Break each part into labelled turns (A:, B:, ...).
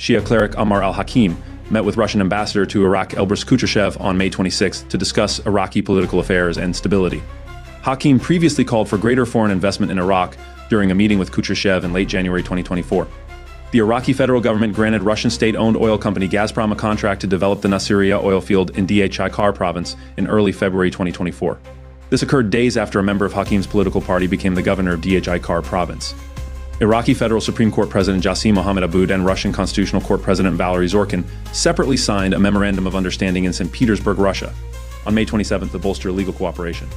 A: Shia cleric Ammar al Hakim, met with Russian ambassador to Iraq Elbrus Kutrashev on May 26 to discuss Iraqi political affairs and stability. Hakim previously called for greater foreign investment in Iraq during a meeting with Kutrashev in late January 2024. The Iraqi federal government granted Russian state-owned oil company Gazprom a contract to develop the Nasiriyah oil field in Dhi province in early February 2024. This occurred days after a member of Hakim's political party became the governor of Dhi province. Iraqi Federal Supreme Court President Jassim Mohammed Aboud and Russian Constitutional Court President Valery Zorkin separately signed a memorandum of understanding in St. Petersburg, Russia, on May 27 to bolster legal cooperation.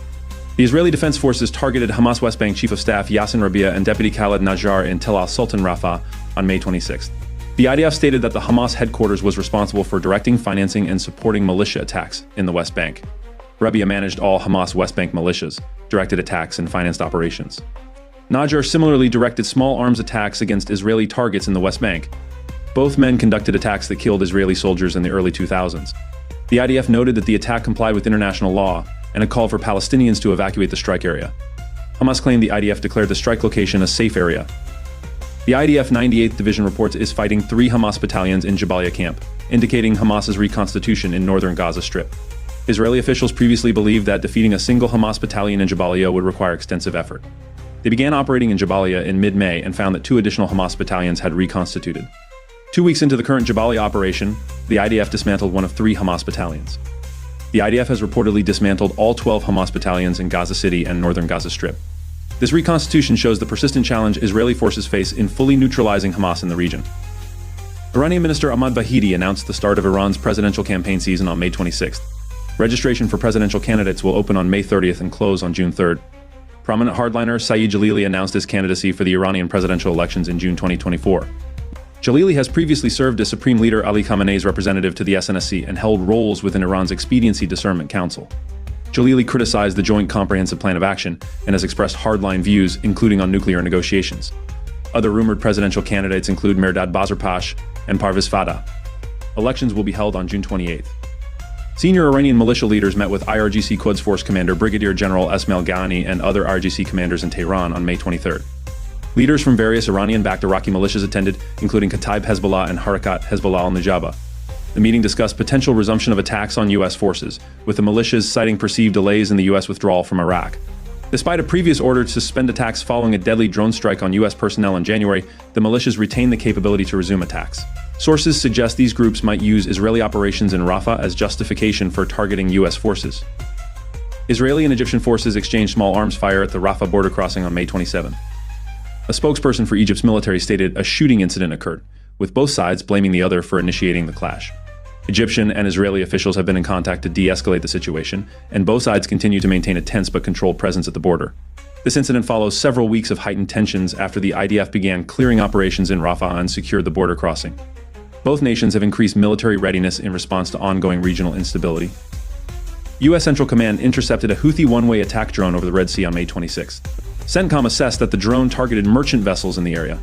A: The Israeli Defense Forces targeted Hamas West Bank Chief of Staff Yassin Rabia and Deputy Khaled Najjar in Tel al Sultan, Rafah, on May 26. The IDF stated that the Hamas headquarters was responsible for directing, financing, and supporting militia attacks in the West Bank. Rabia managed all Hamas West Bank militias, directed attacks, and financed operations. Najjar similarly directed small arms attacks against Israeli targets in the West Bank. Both men conducted attacks that killed Israeli soldiers in the early 2000s. The IDF noted that the attack complied with international law and had called for Palestinians to evacuate the strike area. Hamas claimed the IDF declared the strike location a safe area. The IDF 98th Division reports is fighting 3 Hamas battalions in Jabalia camp, indicating Hamas's reconstitution in northern Gaza Strip. Israeli officials previously believed that defeating a single Hamas battalion in Jabalia would require extensive effort. They began operating in Jabalia in mid-May and found that 2 additional Hamas battalions had reconstituted. 2 weeks into the current Jabalia operation, the IDF dismantled one of 3 Hamas battalions. The IDF has reportedly dismantled all 12 Hamas battalions in Gaza City and northern Gaza Strip. This reconstitution shows the persistent challenge Israeli forces face in fully neutralizing Hamas in the region. Iranian Minister Ahmad Vahidi announced the start of Iran's presidential campaign season on May 26th. Registration for presidential candidates will open on May 30th and close on June 3rd. Prominent hardliner Saeed Jalili announced his candidacy for the Iranian presidential elections in June 2024. Jalili has previously served as Supreme Leader Ali Khamenei's representative to the SNSC and held roles within Iran's Expediency Discernment Council. Jalili criticized the Joint Comprehensive Plan of Action and has expressed hardline views, including on nuclear negotiations. Other rumored presidential candidates include Mehrdad Bazarpash and Parviz Fada. Elections will be held on June 28th. Senior Iranian militia leaders met with IRGC Quds Force Commander Brigadier General Esmail Ghani and other IRGC commanders in Tehran on May 23rd. Leaders from various Iranian-backed Iraqi militias attended, including Kataib Hezbollah and Harakat Hezbollah al-Nujaba. The meeting discussed potential resumption of attacks on U.S. forces, with the militias citing perceived delays in the U.S. withdrawal from Iraq. Despite a previous order to suspend attacks following a deadly drone strike on U.S. personnel in January, the militias retained the capability to resume attacks. Sources suggest these groups might use Israeli operations in Rafah as justification for targeting U.S. forces. Israeli and Egyptian forces exchanged small arms fire at the Rafah border crossing on May 27. A spokesperson for Egypt's military stated a shooting incident occurred, with both sides blaming the other for initiating the clash. Egyptian and Israeli officials have been in contact to de-escalate the situation, and both sides continue to maintain a tense but controlled presence at the border. This incident follows several weeks of heightened tensions after the IDF began clearing operations in Rafah and secured the border crossing. Both nations have increased military readiness in response to ongoing regional instability. U.S. Central Command intercepted a Houthi one-way attack drone over the Red Sea on May 26. CENTCOM assessed that the drone targeted merchant vessels in the area.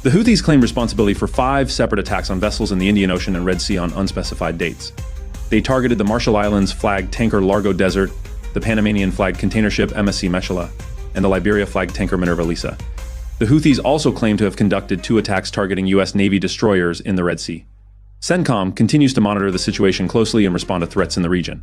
A: The Houthis claimed responsibility for 5 separate attacks on vessels in the Indian Ocean and Red Sea on unspecified dates. They targeted the Marshall Islands-flagged tanker Largo Desert, the Panamanian-flagged container ship MSC Meshala, and the Liberia-flagged tanker Minerva Lisa. The Houthis also claim to have conducted 2 attacks targeting U.S. Navy destroyers in the Red Sea. CENTCOM continues to monitor the situation closely and respond to threats in the region.